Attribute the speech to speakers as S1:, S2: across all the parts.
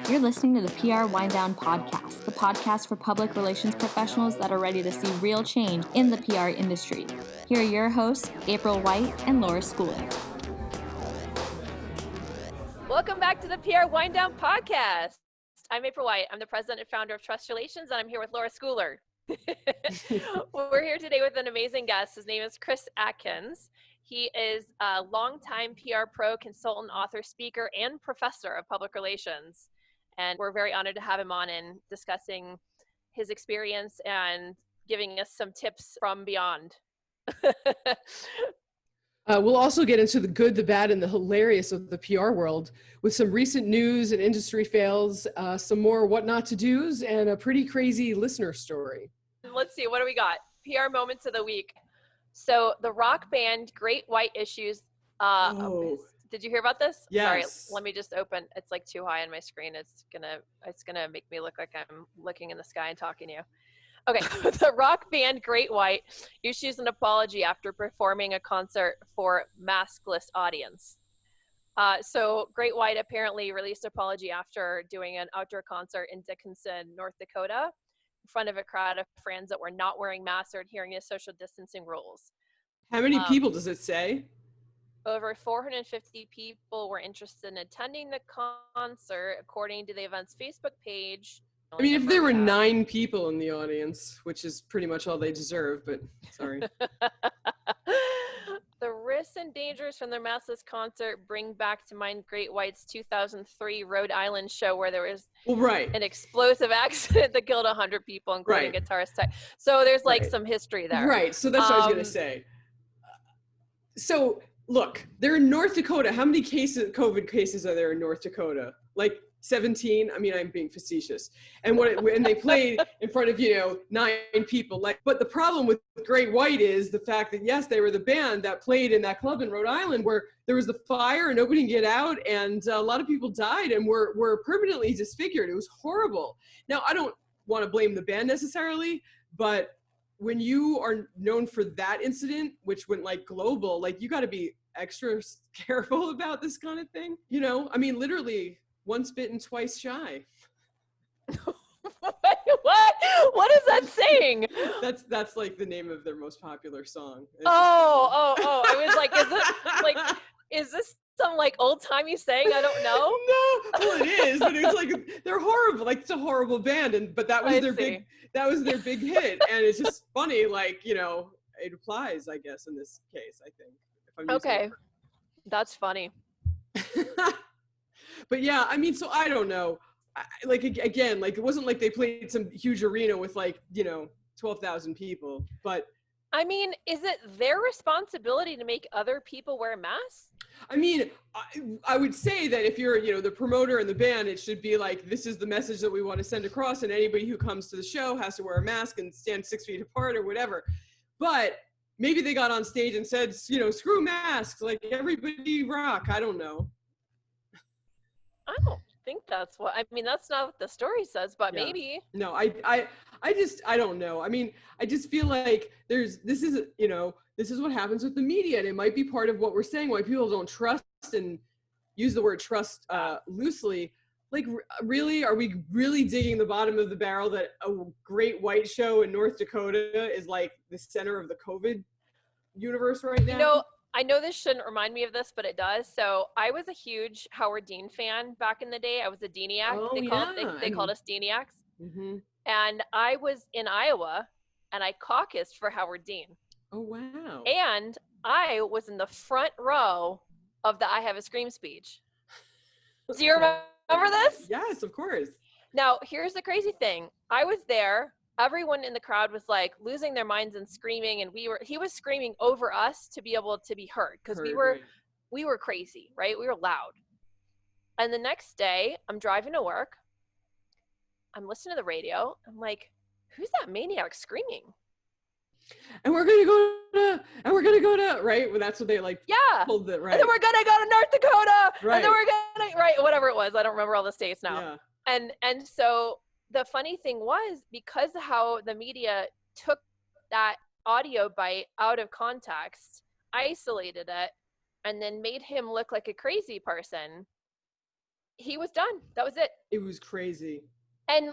S1: You're listening to the PR Wind Down Podcast, the podcast for public relations professionals that are ready to see real change in the PR industry. Here are your hosts, April White and Laura Schooler.
S2: Welcome back to the PR Wind Down Podcast. I'm April White. I'm the president and founder of Trust Relations, and I'm here with Laura Schooler. We're here today with an amazing guest. His name is Chris Atkins. He is a longtime PR pro, consultant, author, speaker, and professor of public relations. And we're very honored to have him on and discussing his experience and giving us some tips from beyond.
S3: We'll also get into the good, the bad, and the hilarious of the PR world with some recent news and industry fails, some more what not to do's, and a pretty crazy listener story.
S2: Let's see, what do we got? PR moments of the week. So the rock band Great White Issues. Did you hear about this?
S3: Yes.
S2: Sorry, let me just open. It's like too high on my screen. It's gonna make me look like I'm looking in the sky and talking to you. Okay, the rock band Great White issues an apology after performing a concert for maskless audience. So Great White apparently released an apology after doing an outdoor concert in Dickinson, North Dakota, in front of a crowd of fans that were not wearing masks or adhering to social distancing rules.
S3: How many people does it say?
S2: Over 450 people were interested in attending the concert, according to the event's Facebook page.
S3: I mean, if there were 9 people in the audience, which is pretty much all they deserve, but sorry.
S2: The risks and dangers from their massless concert bring back to mind Great White's 2003 Rhode Island show where there was an explosive accident that killed 100 people, including guitarist Ty. So there's some history there.
S3: Right, so that's what I was going to say. So look, they're in North Dakota. How many COVID cases are there in North Dakota? Like 17? I mean, I'm being facetious. And and they played in front of, 9 people. But the problem with Great White is the fact that, yes, they were the band that played in that club in Rhode Island where there was the fire and nobody can get out, and a lot of people died and were permanently disfigured. It was horrible. Now, I don't want to blame the band necessarily, but when you are known for that incident, which went global, you got to be extra careful about this kind of thing. I mean, literally once bitten, twice shy.
S2: What is that saying?
S3: That's the name of their most popular song.
S2: Oh. I was like, is this some old-timey saying? I don't know.
S3: No, well, it is, but it's they're horrible. It's a horrible band, but that was their big hit, and it's just funny. It applies, I guess, in this case. I think. If I'm
S2: okay, that's funny.
S3: But yeah, I mean, so I don't know. Again, it wasn't like they played some huge arena with 12,000 people, but.
S2: I mean, is it their responsibility to make other people wear masks?
S3: I mean, I would say that if you're, the promoter and the band, it should be this is the message that we want to send across, and anybody who comes to the show has to wear a mask and stand 6 feet apart or whatever. But maybe they got on stage and said, screw masks, everybody rock. I don't know.
S2: I don't think that's that's not what the story says, but yeah. Maybe.
S3: No, I don't know. I mean, I just feel like this is what happens with the media, and it might be part of what we're saying, why people don't trust and use the word trust loosely. Really, are we really digging the bottom of the barrel that a Great White show in North Dakota is the center of the COVID universe right now?
S2: I know this shouldn't remind me of this, but it does. So I was a huge Howard Dean fan back in the day. I was a Deaniac.
S3: Oh,
S2: they called us Deaniacs.
S3: Mm-hmm.
S2: And I was in Iowa, and I caucused for Howard Dean.
S3: Oh, wow.
S2: And I was in the front row of the I Have a Scream speech. Do you remember this?
S3: Yes, of course.
S2: Now, here's the crazy thing. I was there. Everyone in the crowd was losing their minds and screaming, and he was screaming over us to be able to be heard because we were crazy, right? We were loud. And the next day, I'm driving to work. I'm listening to the radio. I'm like, who's that maniac screaming?
S3: And we're gonna go to right. Well, that's what they pulled it, right.
S2: And then we're gonna go to North Dakota.
S3: Right.
S2: And then we're gonna whatever it was. I don't remember all the states now.
S3: Yeah.
S2: And so the funny thing was, because of how the media took that audio bite out of context, isolated it, and then made him look like a crazy person, he was done. That was it.
S3: It was crazy.
S2: And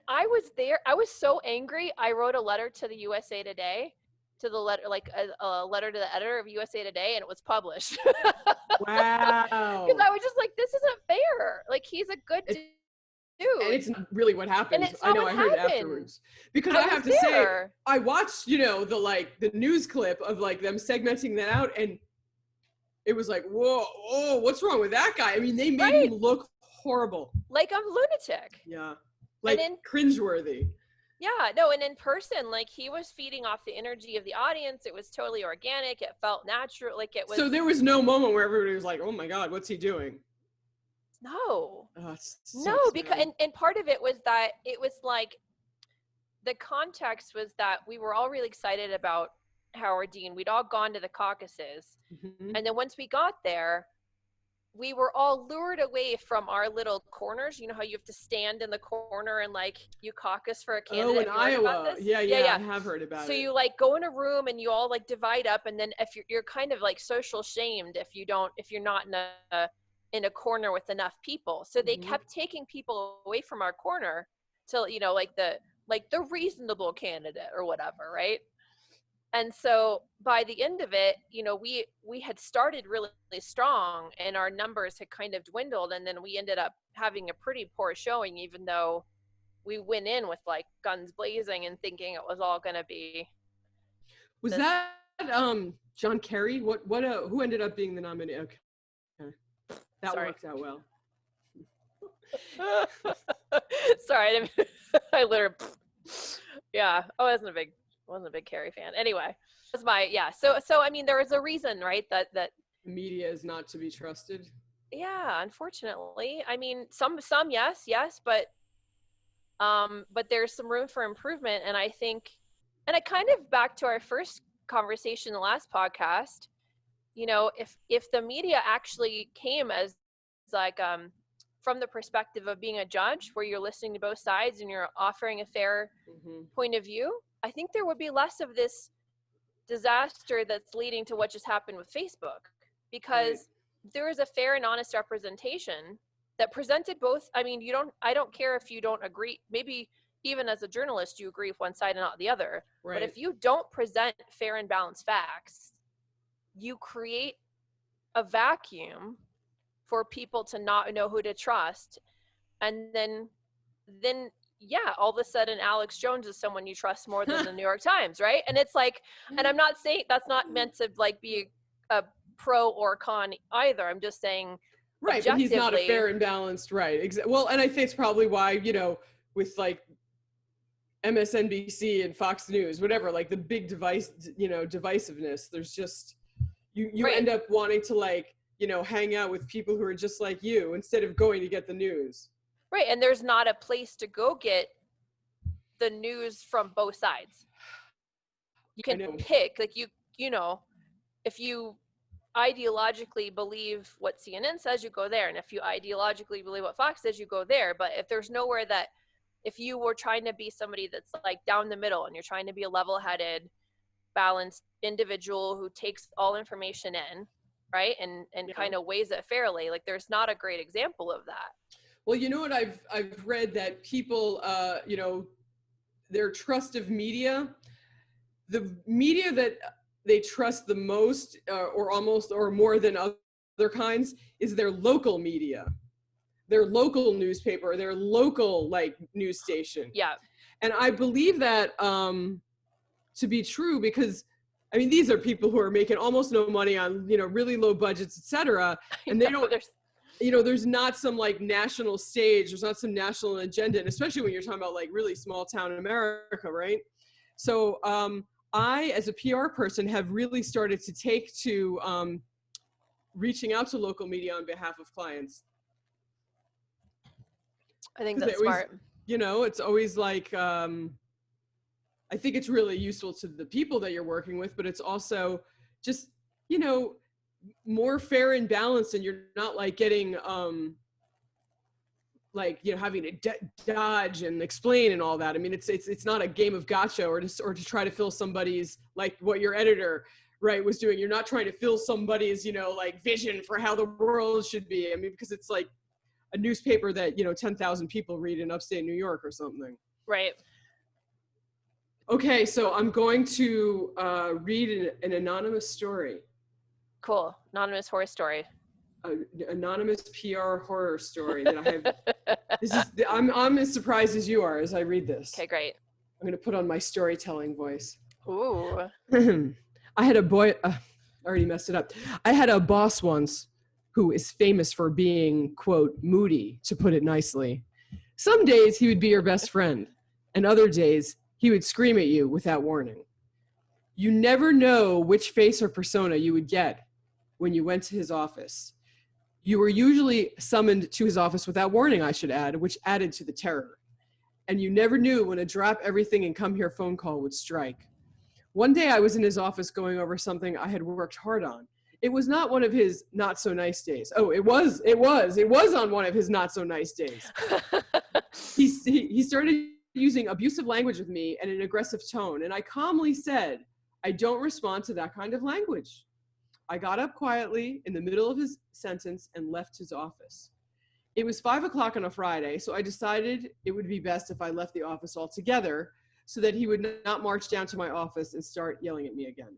S2: I was there. I was so angry. I wrote a letter to the USA Today, to the letter, like a letter to the editor of USA Today, and it was published.
S3: Wow.
S2: Because I was just like, this isn't fair. Like, he's a good dude.
S3: And it's not really what happened. I know, I heard afterwards. Because I have to say, I watched, the news clip of like them segmenting that out, and it was like, whoa, what's wrong with that guy? I mean, they made him look horrible.
S2: Like a lunatic.
S3: Yeah. Like cringeworthy.
S2: Yeah, no, and in person, like, he was feeding off the energy of the audience. It was totally organic. It felt natural. Like, it was.
S3: So there was no moment where everybody was like, oh my God, what's he doing?
S2: No.
S3: Oh,
S2: no, because, and part of it was that it was like, the context was that we were all really excited about Howard Dean. We'd all gone to the caucuses.
S3: Mm-hmm.
S2: And then once we got there, we were all lured away from our little corners. You know how you have to stand in the corner and like you caucus for a candidate?
S3: Oh, in Iowa. Yeah, I have heard about it.
S2: So you like go in a room and you all like divide up, and then if you're kind of like social shamed if you're not in a corner with enough people. So they kept taking people away from our corner till, like the reasonable candidate or whatever, right? And so by the end of it, we had started really, really strong, and our numbers had kind of dwindled, and then we ended up having a pretty poor showing, even though we went in with like guns blazing and thinking it was all going to be.
S3: Was that John Kerry? Who ended up being the nominee? Okay, that worked out well.
S2: Sorry, I literally. Yeah, I wasn't a big Kerry fan. Anyway, it was so I mean, there was a reason, right, that
S3: media is not to be trusted.
S2: Yeah, unfortunately. I mean, some yes, but there's some room for improvement. And I think, and I kind of back to our first conversation, the last podcast, if the media actually came as like from the perspective of being a judge, where you're listening to both sides and you're offering a fair point of view, I think there would be less of this disaster that's leading to what just happened with Facebook, because there is a fair and honest representation that presented both. I mean, I don't care if you don't agree. Maybe even as a journalist, you agree with one side and not the other. Right. But if you don't present fair and balanced facts, you create a vacuum for people to not know who to trust. And then all of a sudden Alex Jones is someone you trust more than the New York Times, right? And it's like, and I'm not saying that's not meant to like be a pro or con either. I'm just saying,
S3: right, but he's not a fair and balanced, right? Well, and I think it's probably why, with like MSNBC and Fox News, whatever, like the big divisiveness, there's just, you end up wanting to like, hang out with people who are just like you instead of going to get the news.
S2: Right, and there's not a place to go get the news from both sides. You can pick, like if you ideologically believe what CNN says, you go there, and if you ideologically believe what Fox says, you go there. But if there's nowhere that, if you were trying to be somebody that's like down the middle, and you're trying to be a level-headed, balanced individual who takes all information in, right, and kind of weighs it fairly, like there's not a great example of that.
S3: Well, you know what I've read, that people, their trust of media, the media that they trust the most, or almost, or more than other kinds, is their local media, their local newspaper, their local like news station.
S2: Yeah.
S3: And I believe that to be true, because I mean, these are people who are making almost no money on, really low budgets, et cetera. And they don't, there's not some like national stage, there's not some national agenda, and especially when you're talking about like really small town in America, right? So I, as a PR person, have really started to take to reaching out to local media on behalf of clients.
S2: I think that's smart.
S3: It's always like, I think it's really useful to the people that you're working with, but it's also just, more fair and balanced, and you're not like getting, having to dodge and explain and all that. I mean, it's not a game of gotcha or to try to fill somebody's, like what your editor, right, was doing. You're not trying to fill somebody's, like vision for how the world should be. I mean, because it's like, a newspaper that, 10,000 people read in upstate New York or something.
S2: Right.
S3: Okay, so I'm going to read an anonymous story.
S2: Cool. Anonymous horror story.
S3: An anonymous PR horror story that I have. I'm as surprised as you are as I read this.
S2: Okay, great.
S3: I'm going to put on my storytelling voice.
S2: Ooh.
S3: I had a boy, I already messed it up. I had a boss once who is famous for being, quote, moody, to put it nicely. Some days he would be your best friend, and other days he would scream at you without warning. You never know which face or persona you would get when you went to his office. You were usually summoned to his office without warning, I should add, which added to the terror. And you never knew when a drop everything and come here phone call would strike. One day I was in his office going over something I had worked hard on. It was not one of his not so nice days. Oh, it was on one of his not so nice days. He started using abusive language with me and an aggressive tone, and I calmly said, I don't respond to that kind of language. I got up quietly in the middle of his sentence and left his office. It was 5 o'clock on a Friday, so I decided it would be best if I left the office altogether so that he would not march down to my office and start yelling at me again.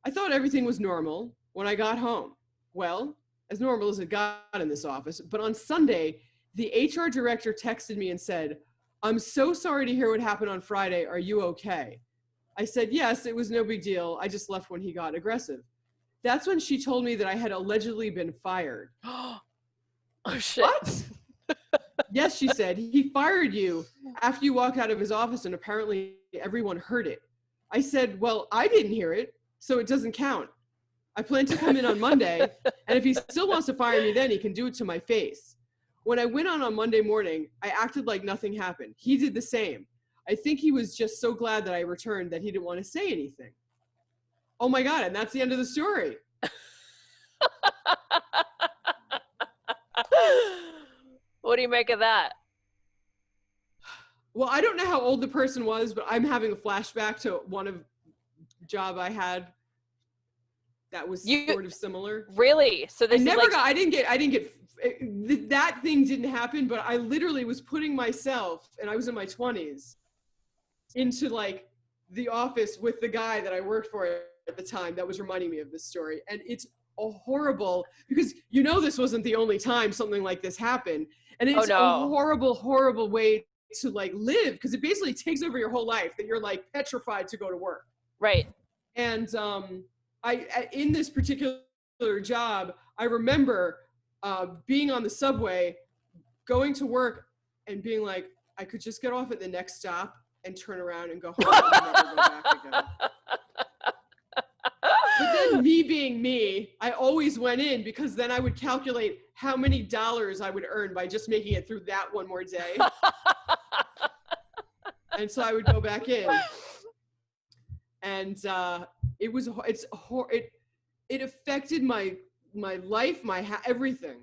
S3: I thought everything was normal when I got home. Well, as normal as it got in this office, but on Sunday, the HR director texted me and said, I'm so sorry to hear what happened on Friday. Are you okay? I said, yes, it was no big deal. I just left when he got aggressive. That's when she told me that I had allegedly been fired.
S2: Oh, shit.
S3: What? Yes, she said, he fired you after you walked out of his office and apparently everyone heard it. I said, well, I didn't hear it, so it doesn't count. I plan to come in on Monday, and if he still wants to fire me then, he can do it to my face. When I went on Monday morning, I acted like nothing happened. He did the same. I think he was just so glad that I returned that he didn't want to say anything. Oh my God, and that's the end of the story.
S2: What do you make of that?
S3: Well, I don't know how old the person was, but I'm having a flashback to one of job I had that was sort of similar.
S2: Really? So this
S3: I didn't get that thing didn't happen, but I literally was putting myself, and I was in my 20s, into like the office with the guy that I worked for at the time that was reminding me of this story. And it's a horrible, because this wasn't the only time something like this happened. And it's a horrible, horrible way to like live, because it basically takes over your whole life, that you're like petrified to go to work.
S2: Right.
S3: And I in this particular job, I remember being on the subway, going to work and being like, I could just get off at the next stop and turn around and go home and never go back again. But then me being me, I always went in, because then I would calculate how many dollars I would earn by just making it through that one more day. And so I would go back in. And it affected my life, everything.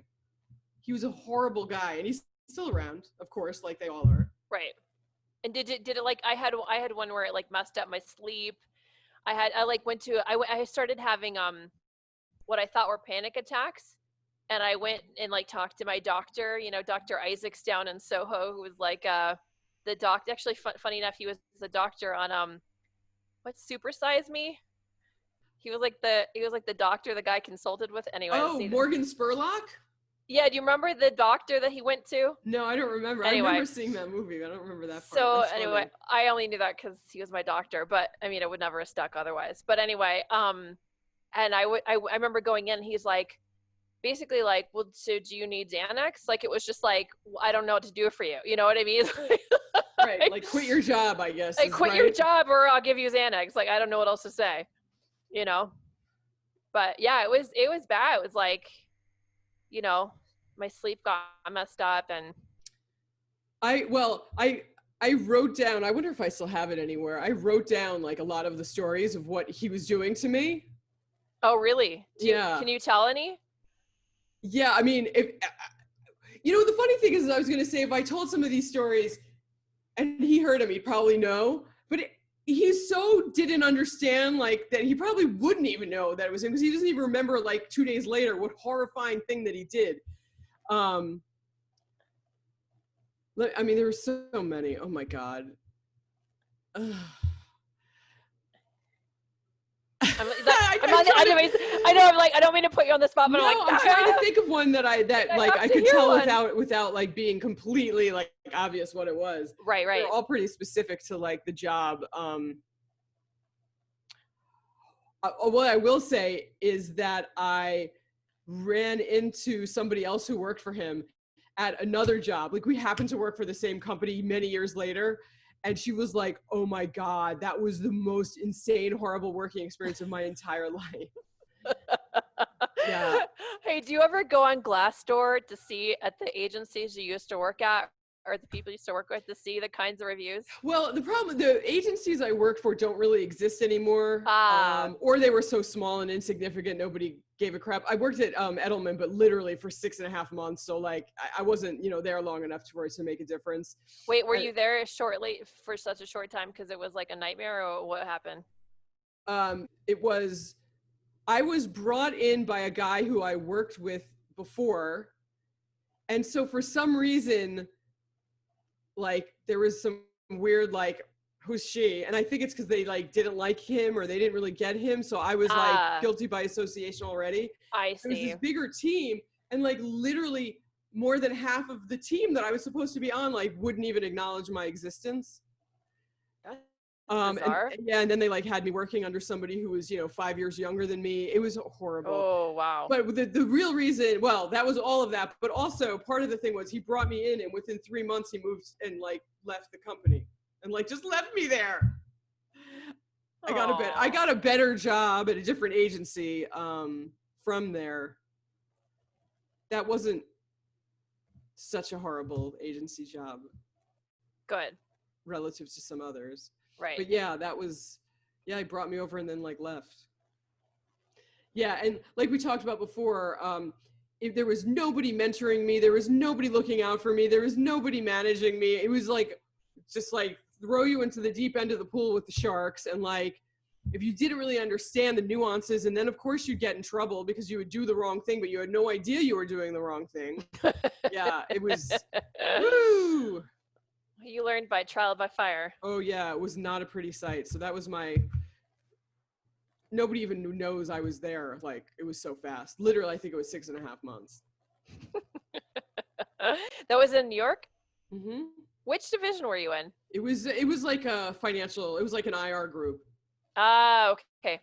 S3: He was a horrible guy, and he's still around, of course, like they all are.
S2: Right. And did it like, I had one where it like messed up my sleep. I started having what I thought were panic attacks, and I went and like talked to my doctor, Dr. Isaacs down in Soho, who was like the doctor. Actually, funny enough, he was the doctor on what's Super Size Me. He was like the doctor the guy consulted with. Anyway.
S3: Oh, Morgan Spurlock?
S2: Yeah, do you remember the doctor that he went to?
S3: No, I don't remember. Anyway. I remember seeing that movie, but I don't remember that part.
S2: So anyway, I only knew that because he was my doctor, but I mean, it would never have stuck otherwise. But anyway, and I remember going in, and he's like, basically like, well, so do you need Xanax? Like, it was just like, I don't know what to do for you. You know what I mean?
S3: Right, like quit your job, I guess.
S2: Like quit your job, or I'll give you Xanax. Like, I don't know what else to say, But yeah, it was bad. It was like, my sleep got messed up, and
S3: I wrote down, I wonder if I still have it anywhere. I wrote down like a lot of the stories of what he was doing to me.
S2: Oh, really?
S3: Yeah.
S2: Can you tell any?
S3: Yeah, I mean, the funny thing is I was going to say, if I told some of these stories and he heard them, he'd probably know. But he so didn't understand, like, that he probably wouldn't even know that it was him, because he doesn't even remember, like, 2 days later what horrifying thing that he did. I mean, there were so many. Oh my God. Ugh.
S2: I'm like, I know. I'm like, I don't mean to put you on the spot, but
S3: No,
S2: I'm like,
S3: I'm trying to think of one that like I could tell without like being completely like obvious what it was.
S2: Right.
S3: They're all pretty specific to like the job. What I will say is that I ran into somebody else who worked for him at another job. Like we happened to work for the same company many years later. And she was like, oh my God, that was the most insane, horrible working experience of my entire life. Yeah.
S2: Hey, do you ever go on Glassdoor to see at the agencies you used to work at or the people you used to work with to see the kinds of reviews?
S3: Well, the agencies I worked for don't really exist anymore.
S2: Ah.
S3: Or they were so small and insignificant, nobody gave a crap. I worked at Edelman, but literally for 6.5 months. So like I wasn't, there long enough for it to make a difference.
S2: Wait, were you there shortly for such a short time because it was like a nightmare, or what happened?
S3: I was brought in by a guy who I worked with before. And so for some reason, like there was some weird, like, who's she? And I think it's because they like didn't like him or they didn't really get him. So I was like guilty by association already.
S2: I see.
S3: It was this bigger team. And like literally more than half of the team that I was supposed to be on, like wouldn't even acknowledge my existence. And then they like had me working under somebody who was 5 years younger than me. It was horrible.
S2: Oh wow.
S3: But the real reason, well, that was all of that, but also part of the thing was he brought me in and within 3 months he moved and like left the company and like just left me there. I got a better job at a different agency from there. That wasn't such a horrible agency job.
S2: Good.
S3: Relative to some others.
S2: Right.
S3: But yeah, he brought me over and then like left. Yeah, and like we talked about before, if there was nobody mentoring me, there was nobody looking out for me, there was nobody managing me. It was like, just like throw you into the deep end of the pool with the sharks. And like, if you didn't really understand the nuances, and then of course you'd get in trouble because you would do the wrong thing, but you had no idea you were doing the wrong thing. Yeah, it was, woo!
S2: You learned by trial by fire.
S3: Oh yeah, it was not a pretty sight. So that was nobody even knows I was there. Like it was so fast. Literally, I think it was 6.5 months.
S2: That was in New York?
S3: Mm-hmm.
S2: Which division were you in?
S3: It was like a financial, it was like an IR group.
S2: Ah, okay.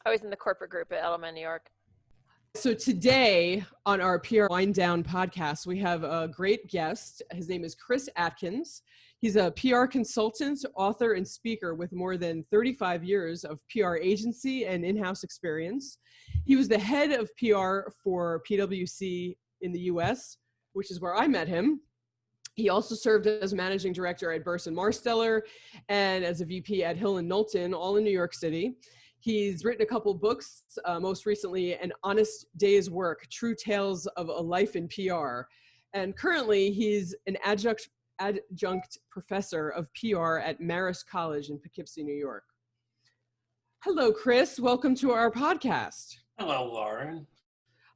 S2: I was in the corporate group at Edelman, New York.
S3: So today on our PR Wind Down podcast, we have a great guest. His name is Chris Atkins. He's a PR consultant, author, and speaker with more than 35 years of PR agency and in-house experience. He was the head of PR for PwC in the US, which is where I met him. He also served as managing director at Burson Marsteller and as a VP at Hill & Knowlton, all in New York City. He's written a couple books, most recently, An Honest Day's Work, True Tales of a Life in PR. And currently, he's an adjunct professor of PR at Marist College in Poughkeepsie, New York. Hello, Chris. Welcome to our podcast.
S4: Hello, Lauren.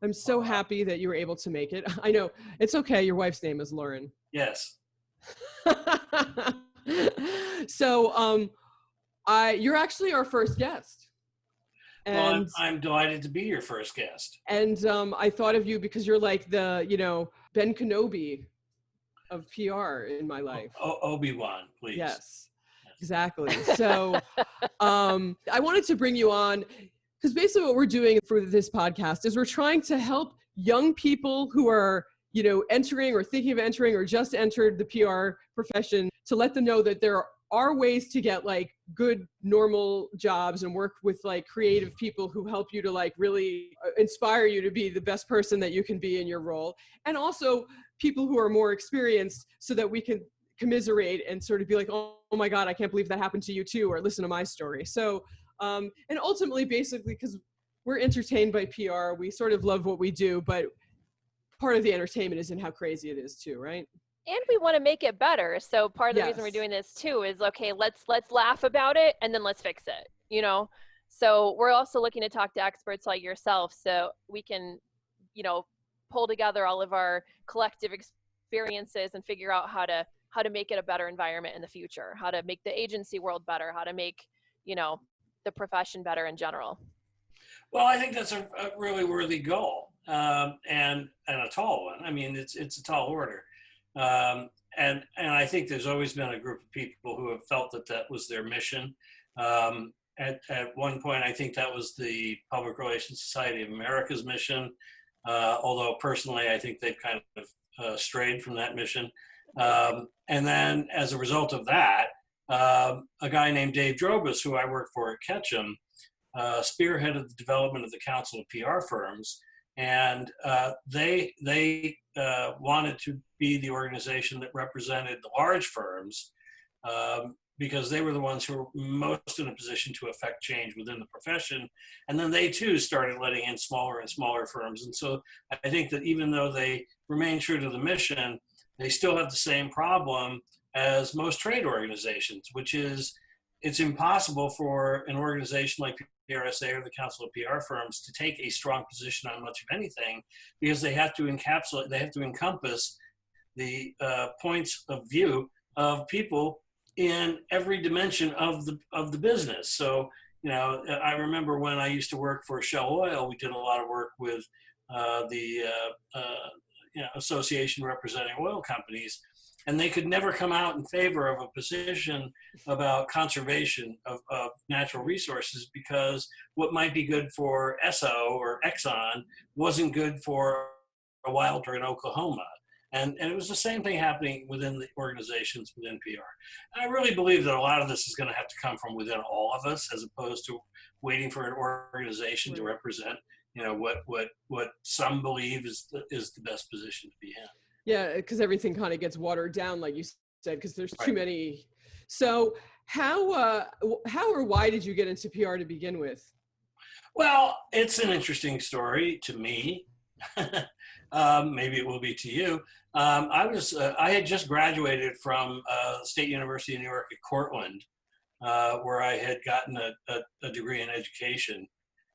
S3: I'm so happy that you were able to make it. I know, it's okay. Your wife's name is Lauren.
S4: Yes.
S3: So, you're actually our first guest.
S4: And well, I'm delighted to be your first guest.
S3: And I thought of you because you're like the, Ben Kenobi of PR in my life.
S4: Obi-Wan, please.
S3: Yes, exactly. So I wanted to bring you on because basically what we're doing for this podcast is we're trying to help young people who are, entering or thinking of entering or just entered the PR profession to let them know that there are ways to get like good normal jobs and work with like creative people who help you to like really inspire you to be the best person that you can be in your role. And also people who are more experienced so that we can commiserate and sort of be like, oh my God, I can't believe that happened to you too, or listen to my story. So, and ultimately basically, because we're entertained by PR, we sort of love what we do, but part of the entertainment is in how crazy it is too, right?
S2: And we want to make it better. So part of the reason we're doing this too is, okay, let's laugh about it and then let's fix it, So we're also looking to talk to experts like yourself so we can, pull together all of our collective experiences and figure out how to make it a better environment in the future, how to make the agency world better, how to make, the profession better in general.
S4: Well, I think that's a really worthy goal, and a tall one. I mean, it's a tall order, and I think there's always been a group of people who have felt that was their mission. At one point, I think that was the Public Relations Society of America's mission. Although personally, I think they've kind of strayed from that mission. And then, as a result of that, a guy named Dave Drobus, who I worked for at Ketchum, spearheaded the development of the Council of PR Firms, and they wanted to be the organization that represented the large firms, because they were the ones who were most in a position to affect change within the profession. And then they too started letting in smaller and smaller firms. And so I think that even though they remain true to the mission, they still have the same problem as most trade organizations, which is it's impossible for an organization like PRSA or the Council of PR Firms to take a strong position on much of anything, because they have to encompass the points of view of people in every dimension of the business. So, I remember when I used to work for Shell Oil, we did a lot of work with the association representing oil companies, and they could never come out in favor of a position about conservation of natural resources, because what might be good for Esso or Exxon wasn't good for a wildfire in Oklahoma. And it was the same thing happening within the organizations within PR. And I really believe that a lot of this is going to have to come from within all of us, as opposed to waiting for an organization to represent, what some believe is the best position to be in.
S3: Yeah, because everything kind of gets watered down, like you said, because there's too many. So how or why did you get into PR to begin with?
S4: Well, it's an interesting story to me. Maybe it will be to you. I had just graduated from State University of New York at Cortland, where I had gotten a degree in education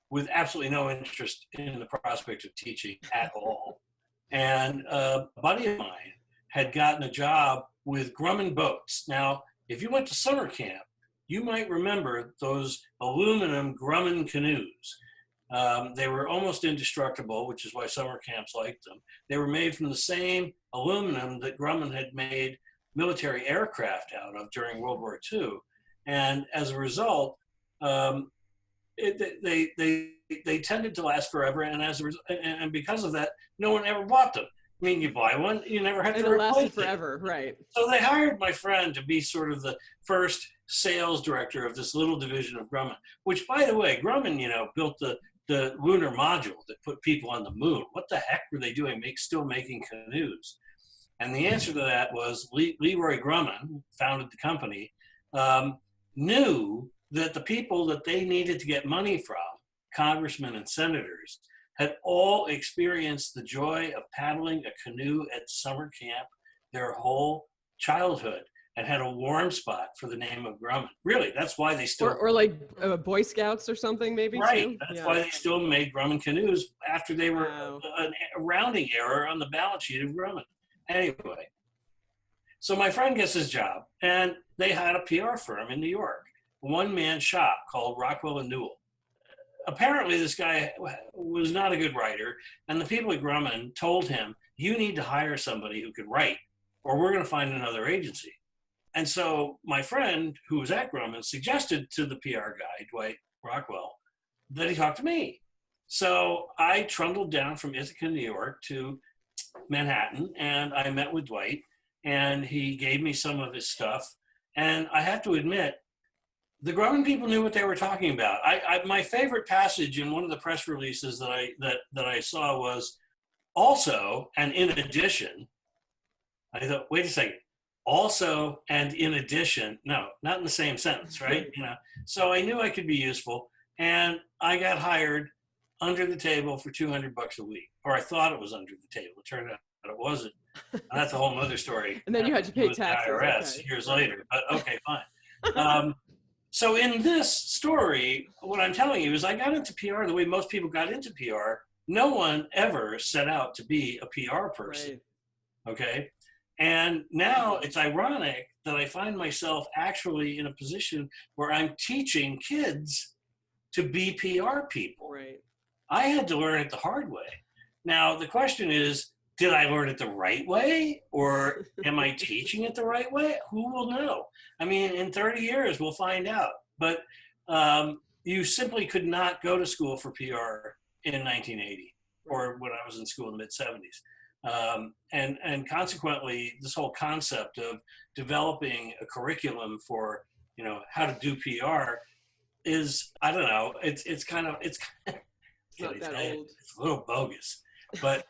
S4: with absolutely no interest in the prospect of teaching at all. And a buddy of mine had gotten a job with Grumman Boats. Now, if you went to summer camp, you might remember those aluminum Grumman canoes. They were almost indestructible, which is why summer camps liked them. They were made from the same aluminum that Grumman had made military aircraft out of during World War II. And as a result, they tended to last forever, and because of that, no one ever bought them. I mean, you buy one, you never have to replace it.
S3: It lasted forever, right?
S4: So they hired my friend to be sort of the first sales director of this little division of Grumman, which, by the way, Grumman, built the lunar module that put people on the moon. What the heck were they doing still making canoes? And the answer to that was Leroy Grumman, founded the company, knew that the people that they needed to get money from, congressmen and senators, had all experienced the joy of paddling a canoe at summer camp their whole childhood, and had a warm spot for the name of Grumman. Really, that's why they still...
S3: Or like Boy Scouts or something, maybe,
S4: right,
S3: too?
S4: That's why they still made Grumman canoes after they were a rounding error on the balance sheet of Grumman. Anyway, so my friend gets his job, and they had a PR firm in New York, a one-man shop called Rockwell and Newell. Apparently, this guy was not a good writer, and the people at Grumman told him, you need to hire somebody who could write, or we're going to find another agency. And so my friend, who was at Grumman, suggested to the PR guy, Dwight Rockwell, that he talk to me. So I trundled down from Ithaca, New York to Manhattan, and I met with Dwight, and he gave me some of his stuff. And I have to admit, the Grumman people knew what they were talking about. My favorite passage in one of the press releases that I saw was also, and in addition. I thought, wait a second, also and in addition. No, not in the same sentence, right? So I knew I could be useful, and I got hired under the table for $200 a week, or I thought it was under the table. It turned out it wasn't. And that's a whole other story.
S3: And then you had to pay taxes.
S4: IRS years later, but okay, fine. So in this story, what I'm telling you is I got into PR the way most people got into PR. No one ever set out to be a PR person. Okay. And now it's ironic that I find myself actually in a position where I'm teaching kids to be PR people.
S3: Right.
S4: I had to learn it the hard way. Now, the question is, did I learn it the right way, or am I teaching it the right way? Who will know? I mean, in 30 years, we'll find out. But you simply could not go to school for PR in 1980 or when I was in school in the mid-70s. And consequently, this whole concept of developing a curriculum for, how to do PR is, I don't know, it's
S3: not that old.
S4: it's a little bogus, but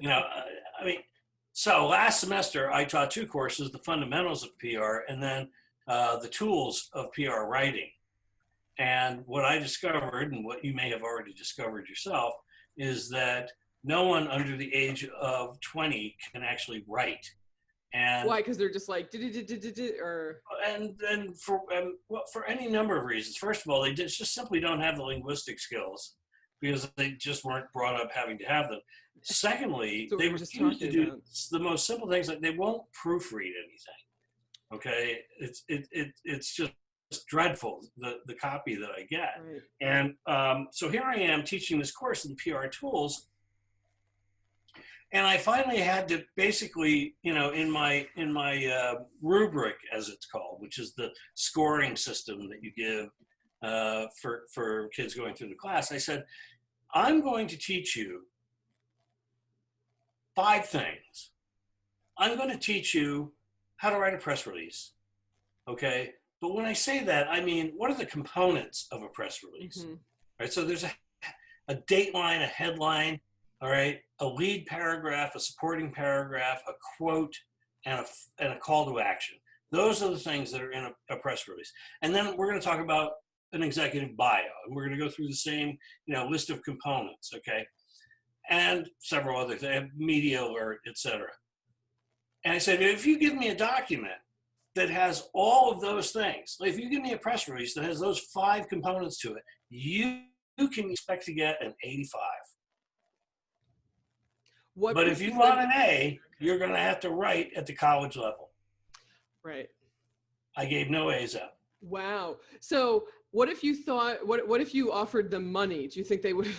S4: I mean, so last semester I taught 2 courses: the fundamentals of PR, and then the tools of PR writing. And what I discovered, and what you may have already discovered yourself, is that no one under the age of 20 can actually write. And
S3: why? Because they're just like or
S4: and for any number of reasons. First of all, they just simply don't have the linguistic skills because they just weren't brought up having to have them. Secondly, they refuse to do the most simple things, like they won't proofread anything. Okay, it's just dreadful, the copy that I get.
S3: Right.
S4: And so here I am teaching this course in PR tools. And I finally had to basically, in my rubric, as it's called, which is the scoring system that you give for kids going through the class, I said, I'm going to teach you 5 things. I'm going to teach you how to write a press release, okay? But when I say that, I mean, what are the components of a press release?
S3: Mm-hmm.
S4: Right? So there's a date line, a headline, all right, a lead paragraph, a supporting paragraph, a quote, and a call to action. Those are the things that are in a press release. And then we're going to talk about an executive bio, and we're going to go through the same, list of components, okay, and several other things, media alert, etc. And I said, if you give me a document that has all of those things, like if you give me a press release that has those 5 components to it, you can expect to get an 85. But if you want an A, you're going to have to write at the college level.
S3: Right.
S4: I gave no A's out.
S3: Wow. So what if you thought, what if you offered them money? Do you think they would?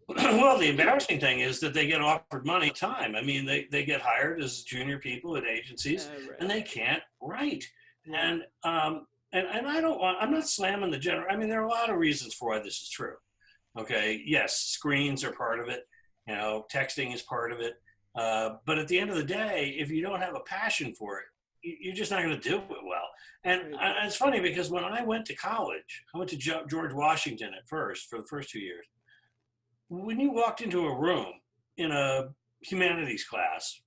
S4: Well, the embarrassing thing is that they get offered money time. I mean, they get hired as junior people at agencies,
S3: Right.
S4: and they can't write. And I don't want, I'm not slamming the general. I mean, there are a lot of reasons for why this is true. Okay. Yes. Screens are part of it. Texting is part of it. But at the end of the day, if you don't have a passion for it, you're just not going to do it well. And it's funny because when I went to college, I went to George Washington at first for the first 2 years. When you walked into a room in a humanities class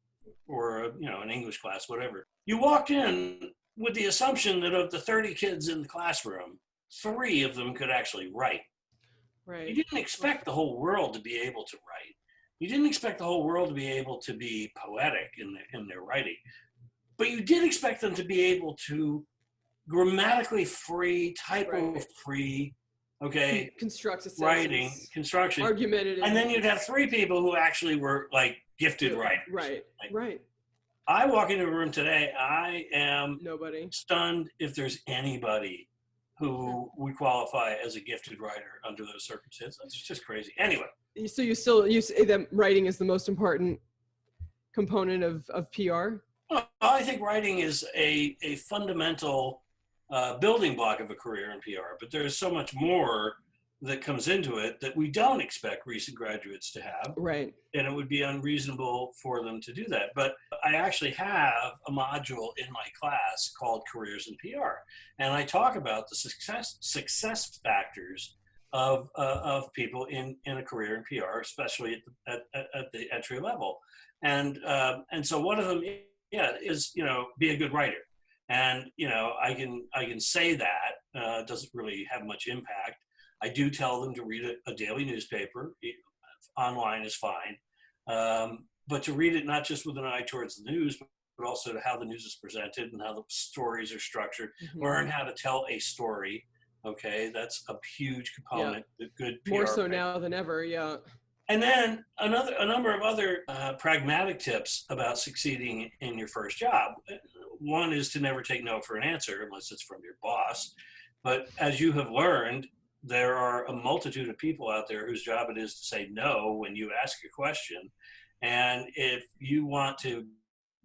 S4: or an English class, whatever, you walked in with the assumption that of the 30 kids in the classroom, 3 of them could actually write.
S3: Right.
S4: You didn't expect the whole world to be able to write. You didn't expect the whole world to be able to be poetic in their writing, but you did expect them to be able to grammatically free, typo free, okay,
S3: construct a sentence,
S4: writing, construction,
S3: argumentative,
S4: and then you'd have 3 people who actually were like gifted writers.
S3: Right.
S4: Like,
S3: right.
S4: I walk into a room today, I am
S3: nobody
S4: stunned if there's anybody who would qualify as a gifted writer under those circumstances. It's just crazy. Anyway.
S3: So you say that writing is the most important component of PR?
S4: Well, I think writing is a fundamental building block of a career in PR, but there's so much more that comes into it that we don't expect recent graduates to have.
S3: Right.
S4: And it would be unreasonable for them to do that. But I actually have a module in my class called Careers in PR. And I talk about the success factors of people in a career in PR, especially at the entry level. And so one of them, is, be a good writer. And, I can say that, doesn't really have much impact. I do tell them to read a daily newspaper. Online is fine. But to read it not just with an eye towards the news, but also to how the news is presented and how the stories are structured. Mm-hmm. Learn how to tell a story. Okay, that's a huge component.
S3: Yeah.
S4: Good PR
S3: more so now than ever. Yeah.
S4: And then a number of other pragmatic tips about succeeding in your first job. One is to never take no for an answer unless it's from your boss. But as you have learned, there are a multitude of people out there whose job it is to say no when you ask a question. And if you want to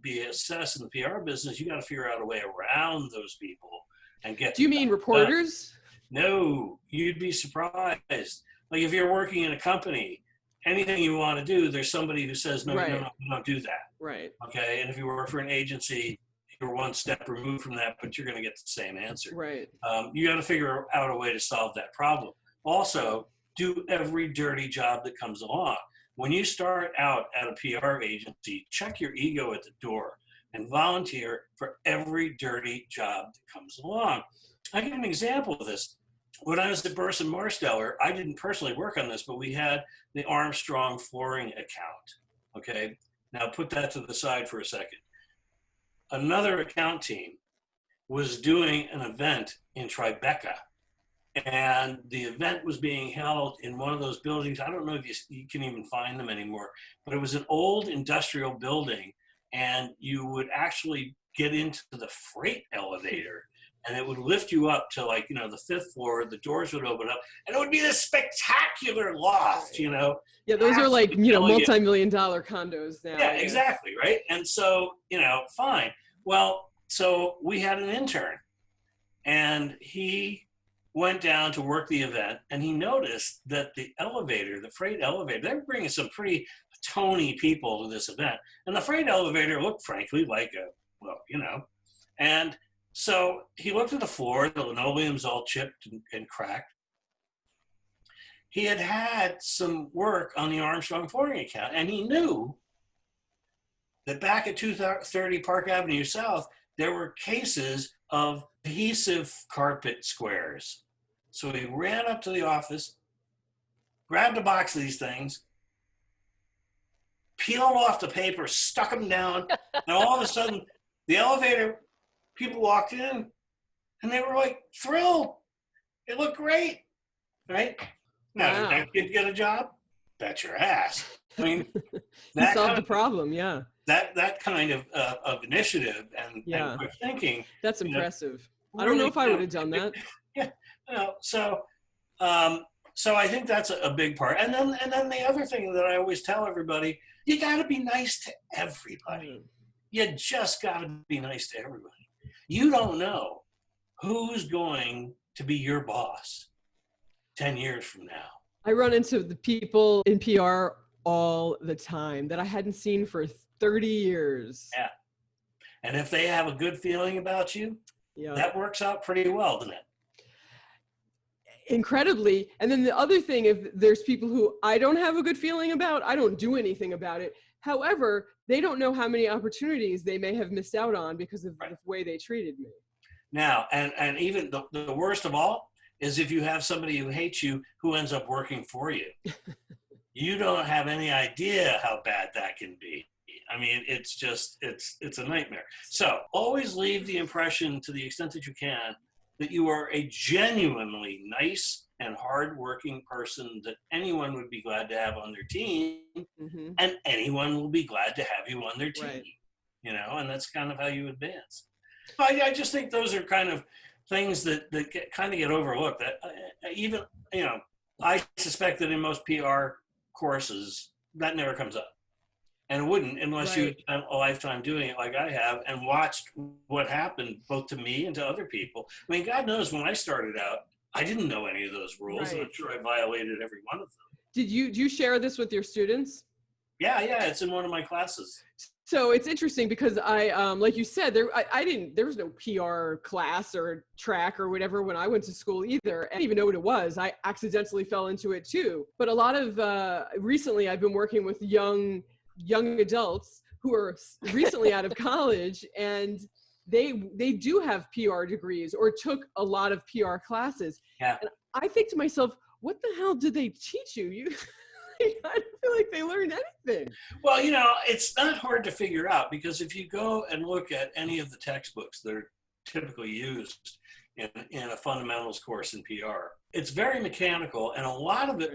S4: be a success in the PR business, you got to figure out a way around those people and get.
S3: Do you mean reporters?
S4: No, you'd be surprised. Like if you're working in a company, anything you want to do, there's somebody who says, no,
S3: Right.
S4: no, don't do that.
S3: Right.
S4: Okay. And if you work for an agency, you're one step removed from that, but you're going to get the same answer.
S3: Right.
S4: You got to figure out a way to solve that problem. Also, do every dirty job that comes along. When you start out at a PR agency, check your ego at the door and volunteer for every dirty job that comes along. I give an example of this. When I was at Burson Marsteller, I didn't personally work on this, but we had the Armstrong flooring account. Okay, now put that to the side for a second. Another account team was doing an event in Tribeca, and the event was being held in one of those buildings. I don't know if you can even find them anymore, but it was an old industrial building, and you would actually get into the freight elevator, and it would lift you up to like, the fifth floor. The doors would open up, and it would be this spectacular loft,
S3: Yeah, those are like, multi-million-dollar condos now.
S4: Yeah, exactly, right? And so, fine. Well, so we had an intern, and he went down to work the event, and he noticed that the elevator, the freight elevator, they were bringing some pretty Tony people to this event, and the freight elevator looked, frankly, like and so he looked at the floor, the linoleum's all chipped and cracked. He had had some work on the Armstrong flooring account, and he knew that back at 230 Park Avenue South, there were cases of adhesive carpet squares. So he ran up to the office, grabbed a box of these things, peeled off the paper, stuck them down, and all of a sudden, the elevator, people walked in, and they were like thrilled. It looked great, right? Now,
S3: Wow.
S4: Did that kid get a job? Bet your ass. I mean,
S3: He solved the problem, yeah.
S4: That kind of initiative and quick thinking.
S3: That's impressive. I don't know if I would have done that.
S4: Yeah. So I think that's a big part. And then the other thing that I always tell everybody, you got to be nice to everybody. You just got to be nice to everybody. You don't know who's going to be your boss 10 years from now.
S3: I run into the people in PR all the time that I hadn't seen for 30 years.
S4: Yeah. And if they have a good feeling about you, that works out pretty well, doesn't it?
S3: Incredibly. And then the other thing, if there's people who I don't have a good feeling about, I don't do anything about it. However, they don't know how many opportunities they may have missed out on because of the way they treated me.
S4: Now, and even the worst of all is if you have somebody who hates you who ends up working for you. You don't have any idea how bad that can be. I mean, it's just, it's a nightmare. So always leave the impression, to the extent that you can, that you are a genuinely nice and hardworking person that anyone would be glad to have on their team, and anyone will be glad to have you on their team. Right. And that's kind of how you advance. I just think those are kind of things that kind of get overlooked. That even, I suspect that in most PR courses, that never comes up. And it wouldn't unless you spent a lifetime doing it like I have and watched what happened both to me and to other people. I mean, God knows when I started out, I didn't know any of those rules, and I'm sure I violated every one of them.
S3: Do you share this with your students?
S4: Yeah, it's in one of my classes.
S3: So it's interesting because I, like you said, there was no PR class or track or whatever when I went to school either. I didn't even know what it was. I accidentally fell into it too. But a lot of, recently I've been working with young adults who are recently out of college, and they do have PR degrees or took a lot of PR classes.
S4: Yeah.
S3: And I think to myself, what the hell did they teach you? I don't feel like they learned anything.
S4: Well, it's not hard to figure out, because if you go and look at any of the textbooks that are typically used in a fundamentals course in PR, it's very mechanical, and a lot of it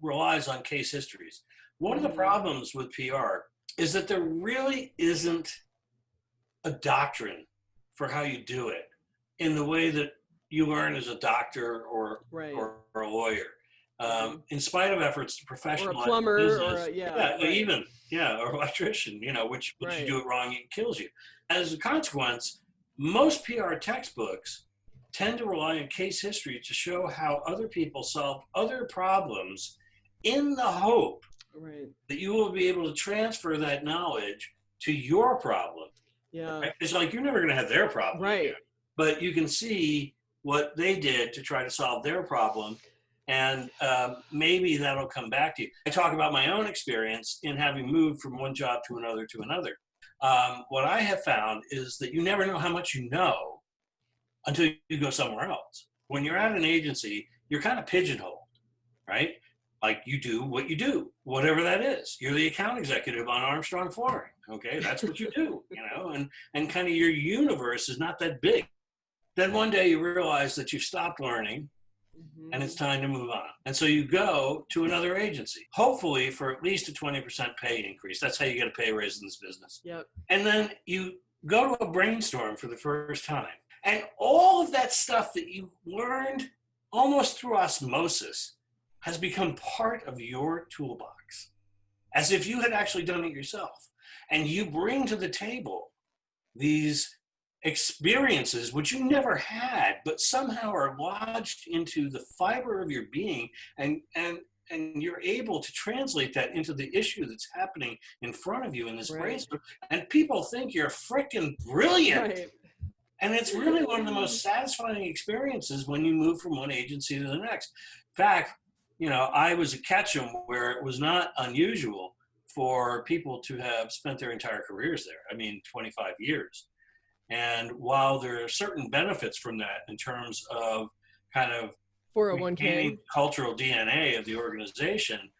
S4: relies on case histories. One of the problems with PR is that there really isn't a doctrine for how you do it in the way that you learn as a doctor or a lawyer. In spite of efforts to professionalize
S3: or a plumber
S4: business,
S3: or
S4: or electrician, which you do it wrong, it kills you. As a consequence, most PR textbooks tend to rely on case history to show how other people solved other problems in the hope that you will be able to transfer that knowledge to your problem.
S3: Yeah.
S4: Right? It's like you're never going to have their problem.
S3: Right.
S4: But you can see what they did to try to solve their problem, and maybe that'll come back to you. I talk about my own experience in having moved from one job to another. What I have found is that you never know how much you know until you go somewhere else. When you're at an agency, you're kind of pigeonholed, right? Like you do what you do, whatever that is. You're the account executive on Armstrong Flooring. Okay, that's what you do, and kind of your universe is not that big. Then one day you realize that you've stopped learning and it's time to move on. And so you go to another agency, hopefully for at least a 20% pay increase. That's how you get a pay raise in this business.
S3: Yep.
S4: And then you go to a brainstorm for the first time. And all of that stuff that you learned almost through osmosis has become part of your toolbox, as if you had actually done it yourself. And you bring to the table these experiences which you never had, but somehow are lodged into the fiber of your being, and you're able to translate that into the issue that's happening in front of you in this brainstorm. And people think you're freaking brilliant.
S3: Right.
S4: And it's really one of the most satisfying experiences when you move from one agency to the next. In fact, I was at Ketchum, where it was not unusual for people to have spent their entire careers there. 25 years. And while there are certain benefits from that in terms of kind of
S3: 401k
S4: cultural DNA of the organization,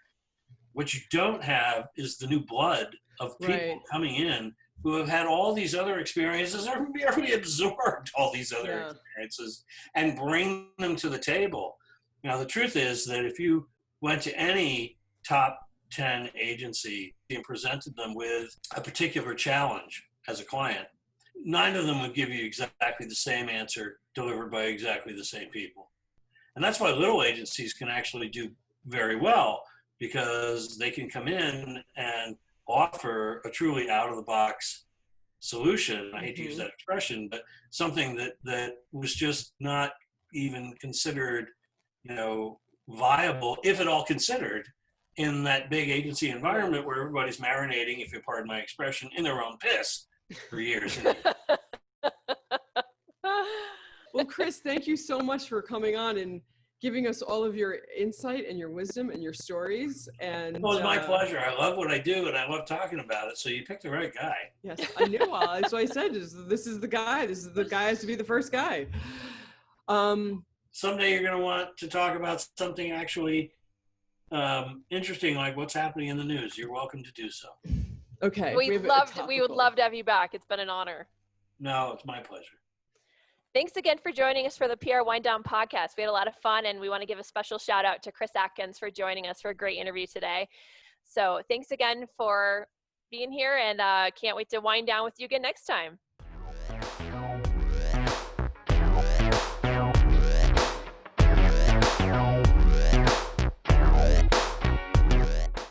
S4: what you don't have is the new blood of people coming in who have had all these other experiences or merely absorbed all these other experiences and bring them to the table. Now, the truth is that if you went to any top 10 agency and presented them with a particular challenge as a client, 9 of them would give you exactly the same answer delivered by exactly the same people. And that's why little agencies can actually do very well, because they can come in and offer a truly out-of-the-box solution. I hate to use that expression, but something that was just not even considered, viable, if at all considered, in that big agency environment where everybody's marinating, if you pardon my expression, in their own piss for years.
S3: Well, Chris, thank you so much for coming on and giving us all of your insight and your wisdom and your stories. And
S4: well, it's my pleasure. I love what I do, and I love talking about it. So you picked the right guy.
S3: Yes, I knew. That's what I said. This is the guy. This is the guy has to be the first guy.
S4: Someday you're going to want to talk about something actually interesting, like what's happening in the news. You're welcome to do so.
S3: Okay.
S2: We would love to have you back. It's been an honor.
S4: No, it's my pleasure.
S2: Thanks again for joining us for the PR Wind Down podcast. We had a lot of fun, and we want to give a special shout out to Chris Atkins for joining us for a great interview today. So thanks again for being here, and can't wait to wind down with you again next time.